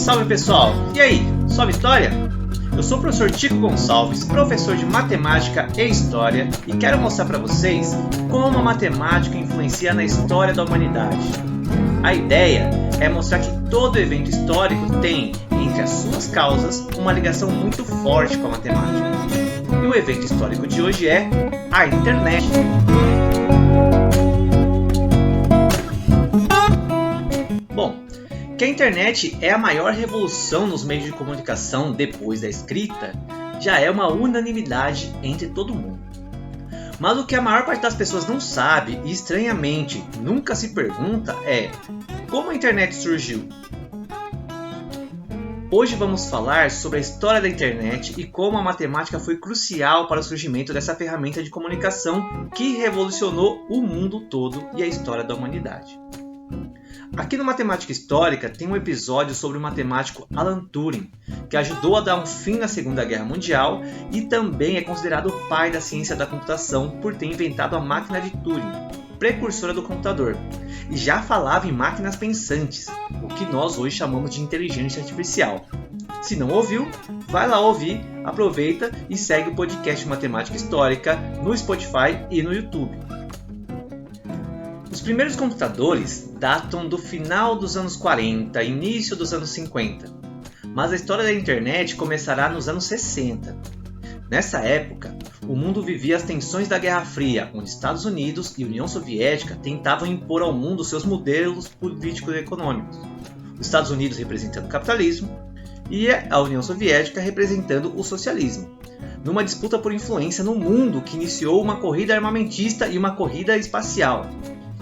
Salve pessoal! E aí, sobe história? Eu sou o professor Tico Gonçalves, professor de Matemática e História, e quero mostrar para vocês como a matemática influencia na história da humanidade. A ideia é mostrar que todo evento histórico tem, entre as suas causas, uma ligação muito forte com a matemática. E o evento histórico de hoje é a internet. Bom, que a internet é a maior revolução nos meios de comunicação depois da escrita, já é uma unanimidade entre todo mundo. Mas o que a maior parte das pessoas não sabe e estranhamente nunca se pergunta é como a internet surgiu. Hoje vamos falar sobre a história da internet e como a matemática foi crucial para o surgimento dessa ferramenta de comunicação que revolucionou o mundo todo e a história da humanidade. Aqui no Matemática Histórica tem um episódio sobre o matemático Alan Turing, que ajudou a dar um fim na Segunda Guerra Mundial e também é considerado o pai da ciência da computação por ter inventado a máquina de Turing, precursora do computador, e já falava em máquinas pensantes, o que nós hoje chamamos de inteligência artificial. Se não ouviu, vai lá ouvir, aproveita e segue o podcast Matemática Histórica no Spotify e no YouTube. Os primeiros computadores datam do final dos anos 40, início dos anos 50, mas a história da internet começará nos anos 60. Nessa época, o mundo vivia as tensões da Guerra Fria, onde Estados Unidos e União Soviética tentavam impor ao mundo seus modelos políticos e econômicos. Os Estados Unidos representando o capitalismo e a União Soviética representando o socialismo, numa disputa por influência no mundo que iniciou uma corrida armamentista e uma corrida espacial,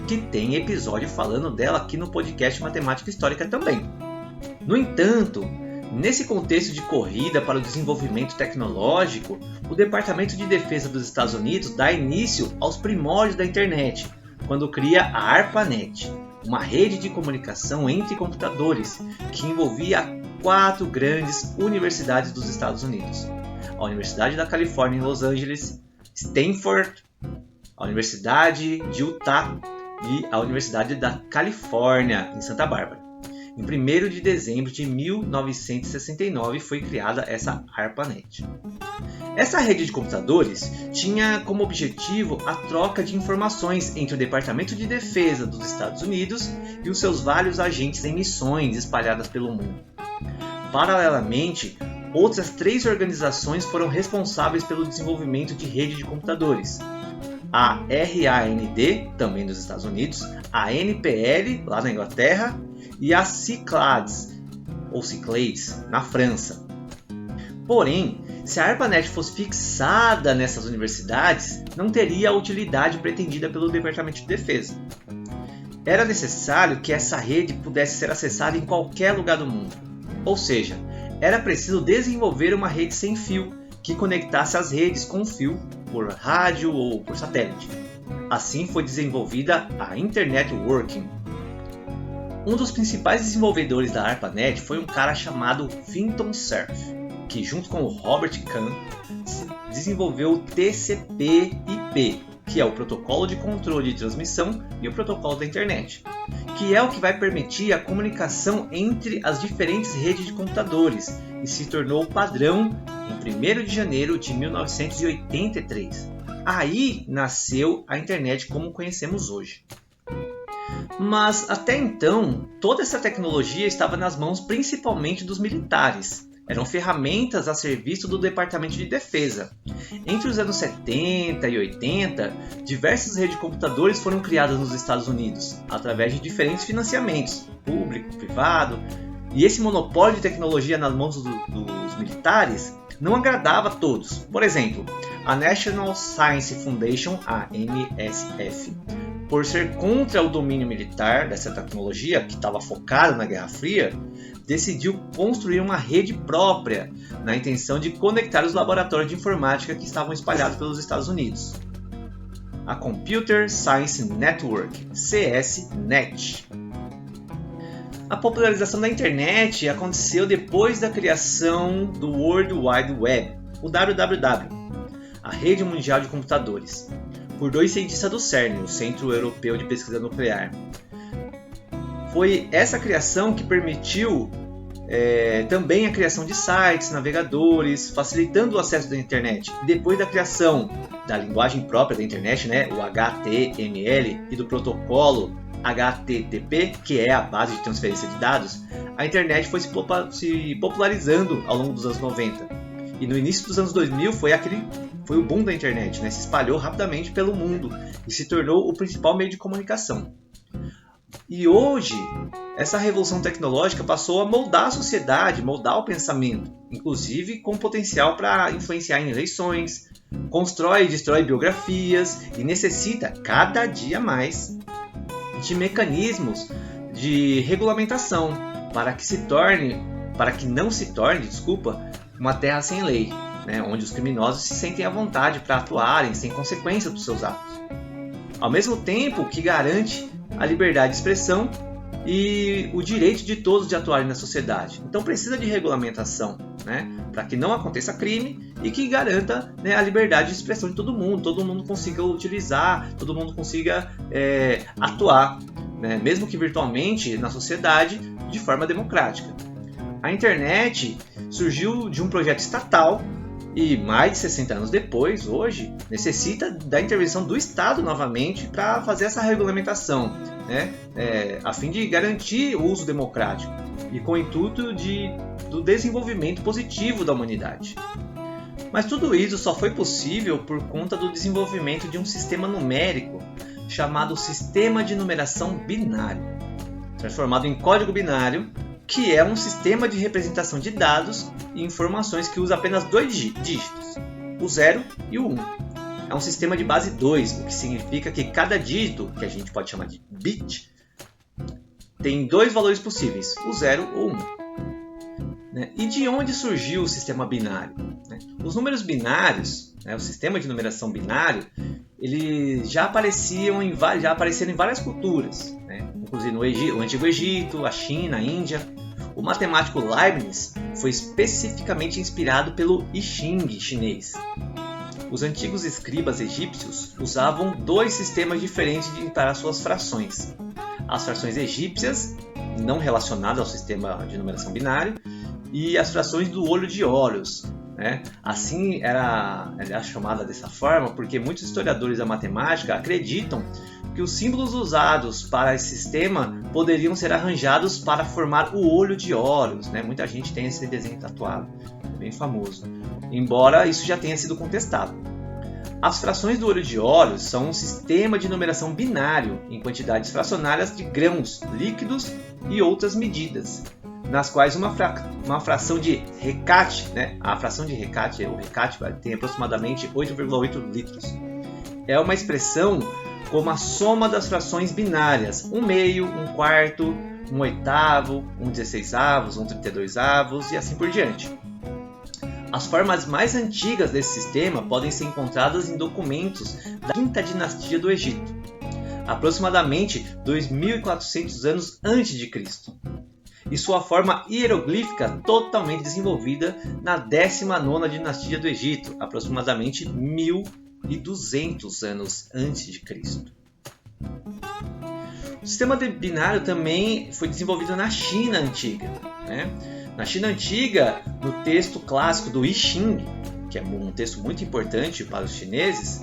que tem episódio falando dela aqui no podcast Matemática Histórica também. No entanto, nesse contexto de corrida para o desenvolvimento tecnológico, o Departamento de Defesa dos Estados Unidos dá início aos primórdios da internet, quando cria a ARPANET, uma rede de comunicação entre computadores que envolvia 4 grandes universidades dos Estados Unidos: a Universidade da Califórnia em Los Angeles, Stanford, a Universidade de Utah e a Universidade da Califórnia em Santa Bárbara. Em 1º de dezembro de 1969 foi criada essa ARPANET. Essa rede de computadores tinha como objetivo a troca de informações entre o Departamento de Defesa dos Estados Unidos e os seus vários agentes em missões espalhadas pelo mundo. Paralelamente, outras 3 organizações foram responsáveis pelo desenvolvimento de rede de computadores: a RAND, também dos Estados Unidos, a NPL, lá na Inglaterra, e a Cyclades, ou Cyclades, na França. Porém, se a ARPANET fosse fixada nessas universidades, não teria a utilidade pretendida pelo Departamento de Defesa. Era necessário que essa rede pudesse ser acessada em qualquer lugar do mundo. Ou seja, era preciso desenvolver uma rede sem fio, que conectasse as redes com fio por rádio ou por satélite. Assim foi desenvolvida a Internet Working. Um dos principais desenvolvedores da ARPANET foi um cara chamado Vinton Cerf, que junto com o Robert Kahn desenvolveu o TCP/IP, que é o Protocolo de Controle de Transmissão e o Protocolo da Internet, que é o que vai permitir a comunicação entre as diferentes redes de computadores e se tornou padrão em 1º de janeiro de 1983. Aí nasceu a internet como conhecemos hoje. Mas até então, toda essa tecnologia estava nas mãos principalmente dos militares. Eram ferramentas a serviço do Departamento de Defesa. Entre os anos 70 e 80, diversas redes de computadores foram criadas nos Estados Unidos, através de diferentes financiamentos, público, privado, e esse monopólio de tecnologia nas mãos dos militares não agradava a todos. Por exemplo, a National Science Foundation, a NSF, por ser contra o domínio militar dessa tecnologia, que estava focada na Guerra Fria, decidiu construir uma rede própria, na intenção de conectar os laboratórios de informática que estavam espalhados pelos Estados Unidos. A Computer Science Network, CSNet. A popularização da internet aconteceu depois da criação do World Wide Web, o WWW, a Rede Mundial de Computadores, por 2 cientistas do CERN, o Centro Europeu de Pesquisa Nuclear. Foi essa criação que permitiu também a criação de sites, navegadores, facilitando o acesso da internet. Depois da criação da linguagem própria da internet, né, o HTML, e do protocolo HTTP, que é a base de transferência de dados, a internet foi se popularizando ao longo dos anos 90. E no início dos anos 2000 foi o boom da internet, né? Se espalhou rapidamente pelo mundo e se tornou o principal meio de comunicação. E hoje, essa revolução tecnológica passou a moldar a sociedade, moldar o pensamento, inclusive com potencial para influenciar em eleições, constrói e destrói biografias e necessita cada dia mais de mecanismos de regulamentação para que não se torne, uma terra sem lei, né, onde os criminosos se sentem à vontade para atuarem sem consequência dos seus atos. Ao mesmo tempo que garante a liberdade de expressão e o direito de todos de atuarem na sociedade. Então precisa de regulamentação, né, para que não aconteça crime e que garanta, né, a liberdade de expressão de todo mundo consiga utilizar, todo mundo consiga atuar, né, mesmo que virtualmente, na sociedade de forma democrática. A internet surgiu de um projeto estatal e mais de 60 anos depois, hoje, necessita da intervenção do Estado novamente para fazer essa regulamentação, né? A fim de garantir o uso democrático e com o intuito do desenvolvimento positivo da humanidade. Mas tudo isso só foi possível por conta do desenvolvimento de um sistema numérico chamado Sistema de Numeração Binário, transformado em código binário, que é um sistema de representação de dados e informações que usa apenas 2 dígitos, o 0 e o 1. É um sistema de base 2, o que significa que cada dígito, que a gente pode chamar de bit, tem 2 valores possíveis, o 0 ou 1. E de onde surgiu o sistema binário? Os números binários, o sistema de numeração binário, eles já apareceram em várias culturas, inclusive no Antigo Egito, a China, a Índia. O matemático Leibniz foi especificamente inspirado pelo I Ching chinês. Os antigos escribas egípcios usavam 2 sistemas diferentes para suas frações. As frações egípcias, não relacionadas ao sistema de numeração binário, e as frações do olho de Horus. Assim era chamada dessa forma porque muitos historiadores da matemática acreditam que os símbolos usados para esse sistema poderiam ser arranjados para formar o olho de Horus. Muita gente tem esse desenho tatuado, é bem famoso, embora isso já tenha sido contestado. As frações do olho de Horus são um sistema de numeração binário em quantidades fracionárias de grãos, líquidos e outras medidas, nas quais uma fração de Hecate, a fração de Hecate, o Hecate tem aproximadamente 8,8 litros. É uma expressão como a soma das frações binárias, 1/2, 1/4, 1/8, 1/16, 1/32 e assim por diante. As formas mais antigas desse sistema podem ser encontradas em documentos da Quinta Dinastia do Egito, aproximadamente 2.400 anos antes de Cristo. E sua forma hieroglífica totalmente desenvolvida na 19ª dinastia do Egito, aproximadamente 1.200 anos antes de Cristo. O sistema binário também foi desenvolvido na China antiga. Na China antiga, no texto clássico do I Ching, que é um texto muito importante para os chineses,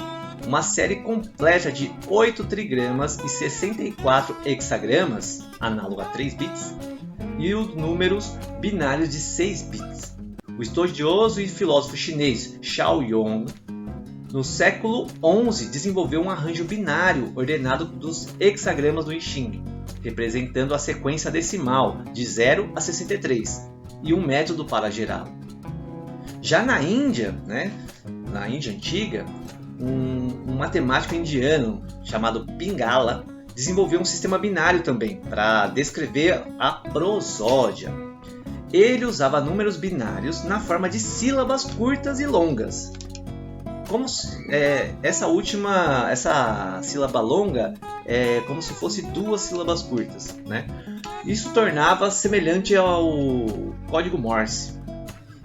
uma série completa de 8 trigramas e 64 hexagramas, análogo a 3 bits, e os números binários de 6 bits. O estudioso e filósofo chinês Shao Yong, no século XI, desenvolveu um arranjo binário ordenado dos hexagramas do I Ching, representando a sequência decimal de 0 a 63, e um método para gerá-lo. Já na Índia, na Índia antiga, um matemático indiano chamado Pingala desenvolveu um sistema binário também para descrever a prosódia. Ele usava números binários na forma de sílabas curtas e longas. Essa sílaba longa é como se fosse 2 sílabas curtas. Isso tornava semelhante ao código Morse.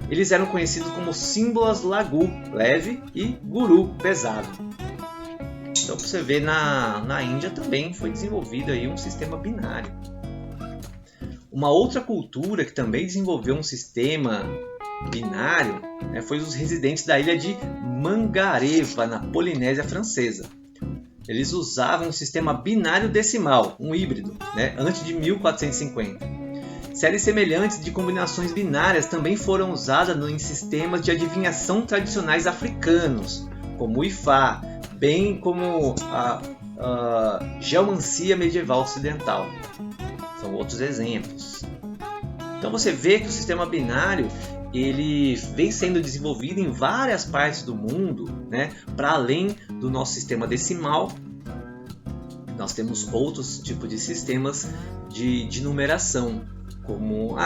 Eles eram conhecidos como símbolos Lagu, leve, e Guru, pesado. Então você vê, na Índia também foi desenvolvido aí um sistema binário. Uma outra cultura que também desenvolveu um sistema binário, né, foi os residentes da ilha de Mangareva, na Polinésia Francesa. Eles usavam um sistema binário decimal, um híbrido, né, antes de 1450. Séries semelhantes de combinações binárias também foram usadas em sistemas de adivinhação tradicionais africanos, como o Ifá, bem como a geomancia medieval ocidental. São outros exemplos. Então você vê que o sistema binário ele vem sendo desenvolvido em várias partes do mundo, né? Para além do nosso sistema decimal, nós temos outros tipos de sistemas de numeração, como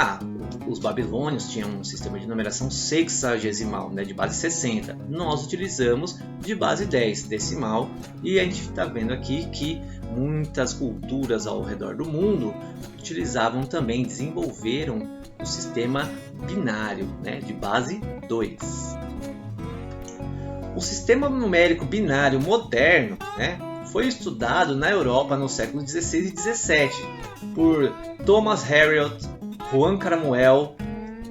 os babilônios tinham um sistema de numeração sexagesimal, né, de base 60. Nós utilizamos de base 10, decimal, e a gente está vendo aqui que muitas culturas ao redor do mundo utilizavam também, desenvolveram o sistema binário, né, de base 2. O sistema numérico binário moderno, né, foi estudado na Europa no século XVI e XVII por Thomas Harriot, Juan Caramuel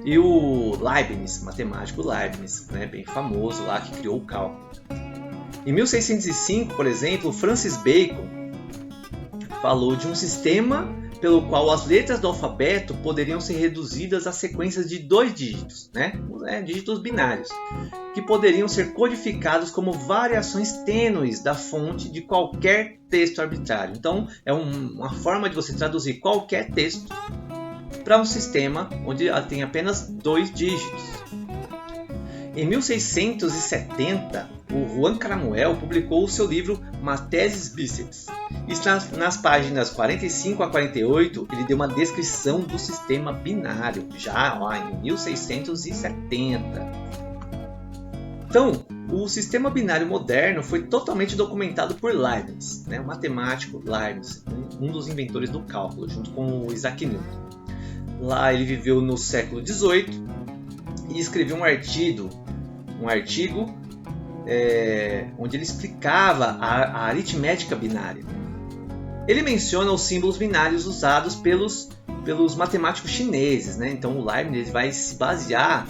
e o Leibniz, matemático Leibniz, né, bem famoso lá, que criou o cálculo. Em 1605, por exemplo, Francis Bacon falou de um sistema pelo qual as letras do alfabeto poderiam ser reduzidas a sequências de 2 dígitos, né? Dígitos binários, que poderiam ser codificados como variações tênues da fonte de qualquer texto arbitrário. Então, é uma forma de você traduzir qualquer texto para um sistema onde tem apenas 2 dígitos. Em 1670, o Juan Caramuel publicou o seu livro Mathesis Biceps. E nas páginas 45 a 48, ele deu uma descrição do sistema binário, já lá em 1670. Então, o sistema binário moderno foi totalmente documentado por Leibniz, né, o matemático Leibniz, um dos inventores do cálculo, junto com o Isaac Newton. Lá ele viveu no século XVIII e escreveu um artigo onde ele explicava a aritmética binária. Ele menciona os símbolos binários usados pelos matemáticos chineses, né? Então o Leibniz vai se basear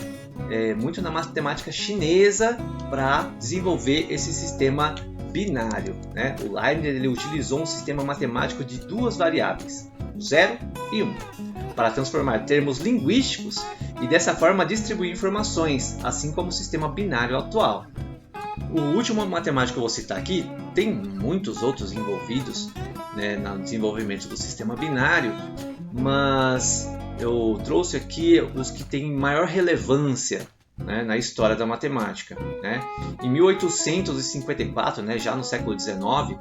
muito na matemática chinesa para desenvolver esse sistema binário, né? O Leibniz ele utilizou um sistema matemático de 2 variáveis, 0 e 1, para transformar termos linguísticos e dessa forma distribuir informações, assim como o sistema binário atual. O último matemático que eu vou citar aqui, tem muitos outros envolvidos, né, no desenvolvimento do sistema binário, mas eu trouxe aqui os que têm maior relevância, né, na história da matemática, né? Em 1854, né, já no século XIX,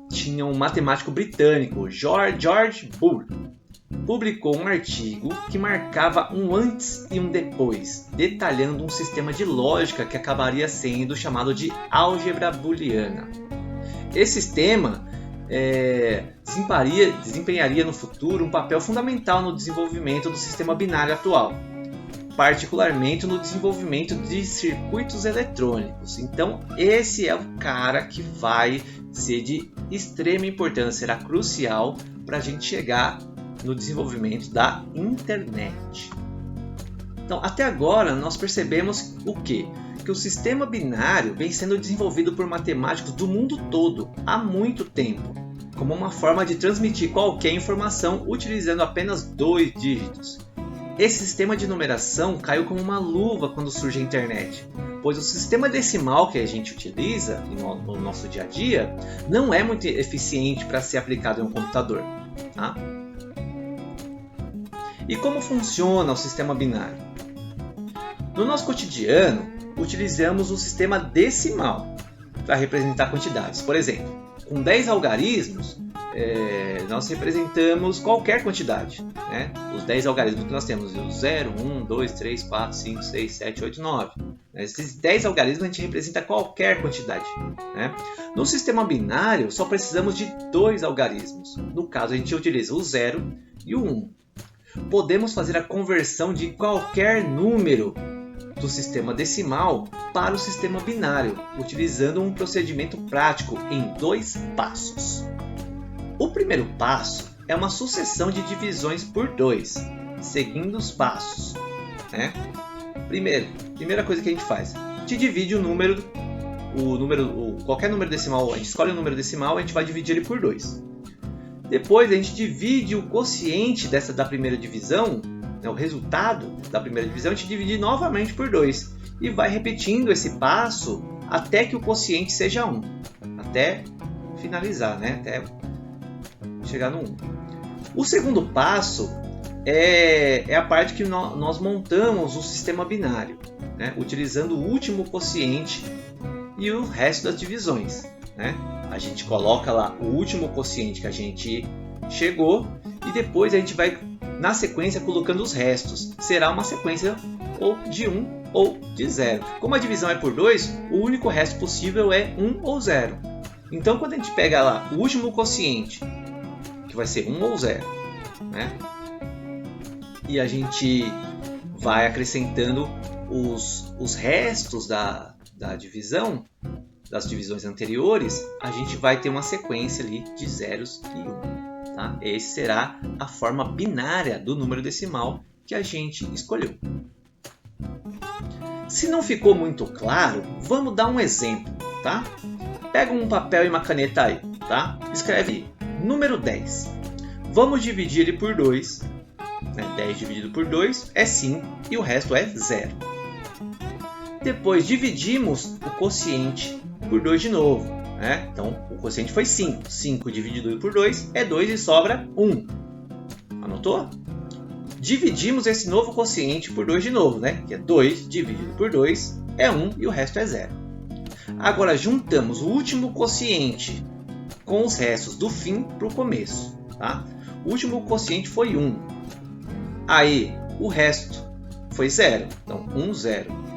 tinha um matemático britânico, George Boole, publicou um artigo que marcava um antes e um depois, detalhando um sistema de lógica que acabaria sendo chamado de álgebra booleana. Esse sistema desempenharia no futuro um papel fundamental no desenvolvimento do sistema binário atual, particularmente no desenvolvimento de circuitos eletrônicos. Então, esse é o cara que vai ser de extrema importância, será crucial para a gente chegar no desenvolvimento da internet. Então, até agora nós percebemos o quê? Que o sistema binário vem sendo desenvolvido por matemáticos do mundo todo há muito tempo, como uma forma de transmitir qualquer informação utilizando apenas 2 dígitos. Esse sistema de numeração caiu como uma luva quando surge a internet, pois o sistema decimal que a gente utiliza no nosso dia a dia não é muito eficiente para ser aplicado em um computador, tá? E como funciona o sistema binário? No nosso cotidiano, utilizamos o sistema decimal para representar quantidades. Por exemplo, com 10 algarismos, nós representamos qualquer quantidade, né? Os 10 algarismos que nós temos, o 0, 1, 2, 3, 4, 5, 6, 7, 8, 9. Esses 10 algarismos a gente representa qualquer quantidade, né? No sistema binário, só precisamos de 2 algarismos. No caso, a gente utiliza o 0 e o 1. Podemos fazer a conversão de qualquer número do sistema decimal para o sistema binário, utilizando um procedimento prático em 2 passos. O primeiro passo é uma sucessão de divisões por 2, seguindo os passos, né? Primeira coisa que a gente faz, a gente divide qualquer número decimal, a gente escolhe o número decimal, a gente vai dividir ele por 2. Depois a gente divide o quociente da primeira divisão, né, o resultado da primeira divisão, a gente divide novamente por 2 e vai repetindo esse passo até que o quociente seja 1, até finalizar, né, até chegar no 1. O segundo passo é a parte que nós montamos o sistema binário, né, utilizando o último quociente e o resto das divisões, né? A gente coloca lá o último quociente que a gente chegou e depois a gente vai, na sequência, colocando os restos. Será uma sequência ou de 1 ou de 0. Como a divisão é por 2, o único resto possível é 1 ou 0. Então, quando a gente pega lá o último quociente, que vai ser 1 ou 0, né? E a gente vai acrescentando os restos da divisão, das divisões anteriores, a gente vai ter uma sequência ali de zeros e 1. Tá? Essa será a forma binária do número decimal que a gente escolheu. Se não ficou muito claro, vamos dar um exemplo. Tá? Pega um papel e uma caneta aí. Tá? Escreve número 10. Vamos dividir ele por 2. 10 dividido por 2 é 5 e o resto é 0. Depois dividimos o quociente por 2 de novo, né? Então o quociente foi 5. 5 dividido por 2 é 2 e sobra 1. Anotou? Dividimos esse novo quociente por 2 de novo, né? Que é 2 dividido por 2 é 1 e o resto é 0. Agora juntamos o último quociente com os restos do fim para o começo. Tá? O último quociente foi 1. Aí o resto foi 0. Então 1, 0.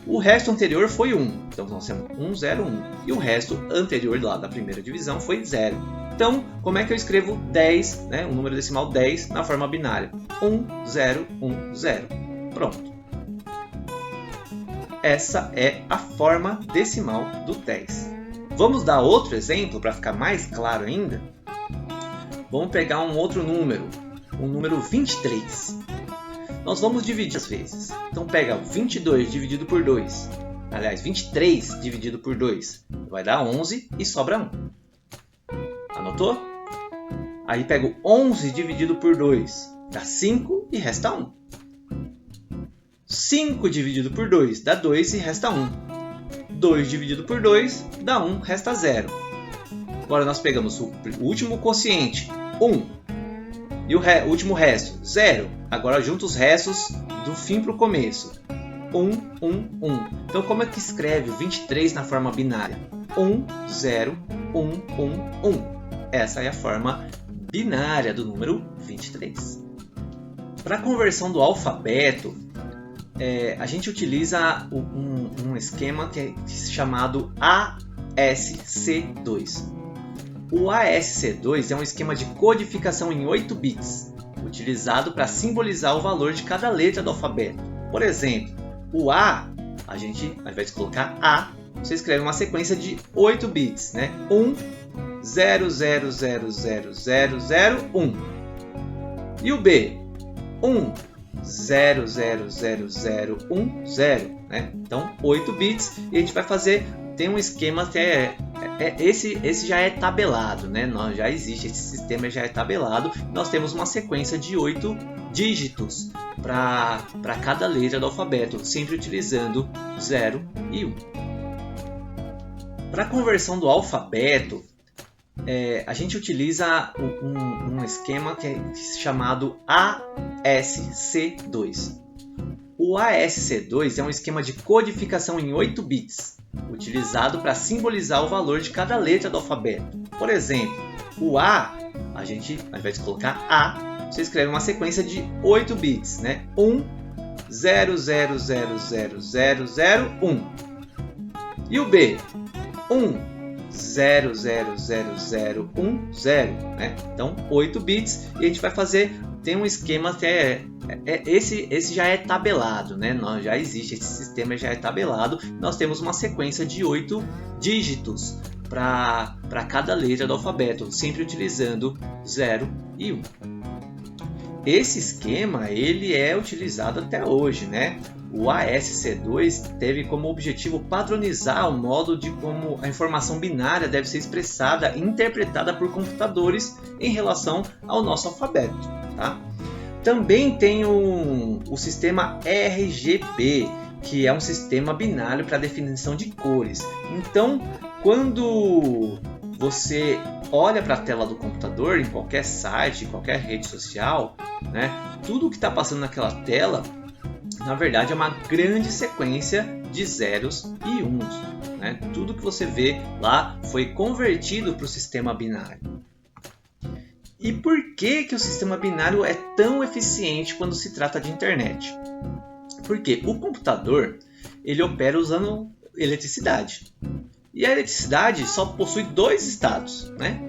O resto anterior foi 1, então nós temos 1, 0, 1. E o resto anterior lá da primeira divisão foi 0. Então, como é que eu escrevo 10, né, o número decimal 10 na forma binária? 1, 0, 1, 0. Pronto. Essa é a forma decimal do 10. Vamos dar outro exemplo para ficar mais claro ainda? Vamos pegar um outro número, o número 23. Nós vamos dividir as vezes. Então pega 22 dividido por 2. Aliás, 23 dividido por 2. Vai dar 11 e sobra 1. Anotou? Aí pego 11 dividido por 2. Dá 5 e resta 1. 5 dividido por 2 dá 2 e resta 1. 2 dividido por 2 dá 1, resta 0. Agora nós pegamos o último quociente, 1. E o último resto, 0. Agora junta os restos do fim para o começo. 1, 1, 1. Então como é que escreve o 23 na forma binária? 1, 0, 1, 1, 1. Essa é a forma binária do número 23. Para a conversão do alfabeto, a gente utiliza um esquema que é chamado ASC2. O ASC2 é um esquema de codificação em 8 bits, utilizado para simbolizar o valor de cada letra do alfabeto. Por exemplo, o A, ao invés de colocar A, você escreve uma sequência de 8 bits, né? 1, 0, 0, 0, 0, 0, 0, 1. E o B, 1, 0, 0, 0, 0, 1, 0. Né? Então, 8 bits e a gente vai fazer... Tem um esquema que esse já é tabelado, né? Já existe, esse sistema já é tabelado. Nós temos uma sequência de 8 dígitos para cada letra do alfabeto, sempre utilizando 0 e 1. Para a conversão do alfabeto, a gente utiliza um esquema que é chamado ASC2. O ASC2 é um esquema de codificação em 8 bits, utilizado para simbolizar o valor de cada letra do alfabeto. Por exemplo, o A, ao invés de colocar A, você escreve uma sequência de 8 bits, né? 1, 0, 0, 0, 0, 0, 0, 1. E o B, 1, 0, 0, 0, 0, 1, 0. Né? Então, 8 bits e a gente vai fazer... Tem um esquema que esse já é tabelado, né? Já existe, esse sistema já é tabelado. Nós temos uma sequência de 8 dígitos para cada letra do alfabeto, sempre utilizando 0 e 1. Esse esquema ele é utilizado até hoje, né? O ASC2 teve como objetivo padronizar o modo de como a informação binária deve ser expressada e interpretada por computadores em relação ao nosso alfabeto. Tá? Também tem o sistema RGB, que é um sistema binário para definição de cores. Então, quando você olha para a tela do computador, em qualquer site, em qualquer rede social, né, tudo que está passando naquela tela, na verdade, é uma grande sequência de zeros e uns. Né? Tudo que você vê lá foi convertido para o sistema binário. E por que o sistema binário é tão eficiente quando se trata de internet? Porque o computador ele opera usando eletricidade. E a eletricidade só possui dois estados, né?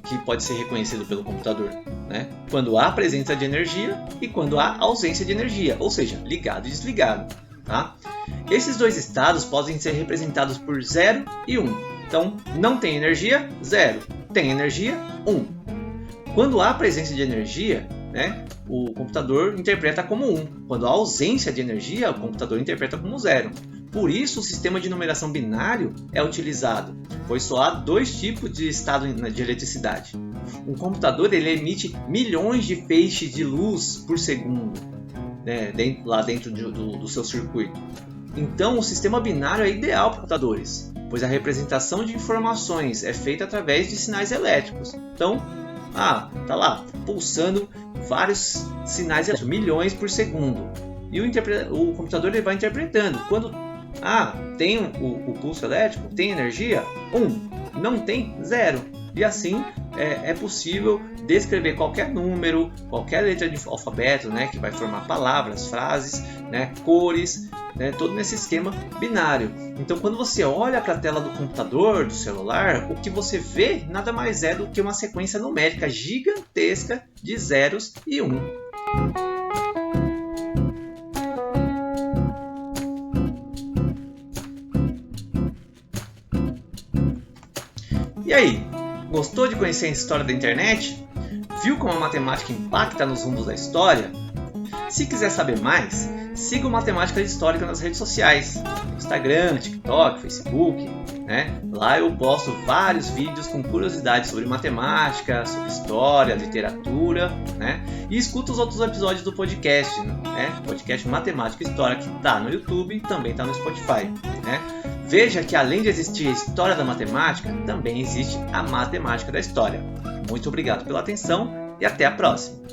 Que pode ser reconhecido pelo computador. Né? Quando há presença de energia e quando há ausência de energia, ou seja, ligado e desligado. Tá? Esses dois estados podem ser representados por 0 e 1. Então, não tem energia, 0. Tem energia, 1. Quando há presença de energia, né, o computador interpreta como 1. Quando há ausência de energia, o computador interpreta como 0. Por isso, o sistema de numeração binário é utilizado, pois só há dois tipos de estado de eletricidade. Um computador ele emite milhões de feixes de luz por segundo, né, lá dentro do seu circuito. Então, o sistema binário é ideal para computadores, pois a representação de informações é feita através de sinais elétricos. Então, tá lá, pulsando vários sinais elétricos, milhões por segundo. E o computador ele vai interpretando. Quando tem o pulso elétrico, tem energia, 1. Não tem, 0. E assim é possível descrever qualquer número, qualquer letra de alfabeto, né, que vai formar palavras, frases, né, cores, né, todo nesse esquema binário. Então, quando você olha para a tela do computador, do celular, o que você vê nada mais é do que uma sequência numérica gigantesca de zeros e 1. E aí, gostou de conhecer a história da internet? Viu como a matemática impacta nos rumos da história? Se quiser saber mais, siga o Matemática Histórica nas redes sociais, Instagram, TikTok, Facebook. Né? Lá eu posto vários vídeos com curiosidades sobre matemática, sobre história, literatura, né? E escuta os outros episódios do podcast, né? Podcast Matemática e História, que está no YouTube e também está no Spotify. Né? Veja que além de existir a história da matemática, também existe a matemática da história. Muito obrigado pela atenção e até a próxima!